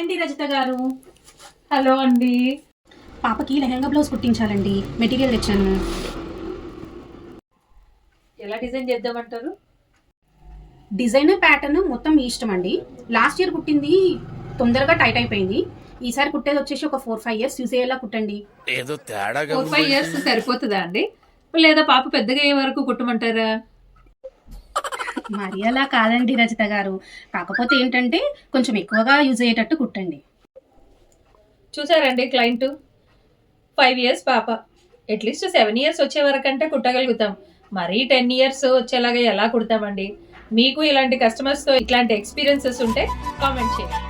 అండి రజిత గారు. హలో అండి. పాపకి లెహంగా బ్లౌజ్ కుట్టించాలండి, మెటీరియల్ తెచ్చాను. ఎలా డిజైన్ చేద్దామంటారు? డిజైన్ ప్యాటర్న్ మొత్తం మీ ఇష్టం అండి. లాస్ట్ ఇయర్ కుట్టింది తొందరగా టైట్ అయిపోయింది. ఈసారి కుట్టేది వచ్చేసి ఒక 4-5 ఇయర్స్ యూజ్ అయ్యేలా కుట్టండి. ఏదో తేడాగా 4-5 ఇయర్స్ సరిపోతుందా అండి, లేదా పాప పెద్దగా అయ్యే వరకు కుట్టమంటారా? మరి అలా కాదండి రజిత గారు, కాకపోతే ఏంటంటే కొంచెం ఎక్కువగా యూజ్ అయ్యేటట్టు కుట్టండి. చూసారండి క్లయింట్, 5 ఇయర్స్ పాప, అట్లీస్ట్ 7 ఇయర్స్ వచ్చే వరకంటే కుట్టగలుగుతాం. మరీ 10 ఇయర్స్ వచ్చేలాగా ఎలా కుడతామండి? మీకు ఇలాంటి కస్టమర్స్తో ఇట్లాంటి ఎక్స్పీరియన్సెస్ ఉంటే కామెంట్ చేయండి.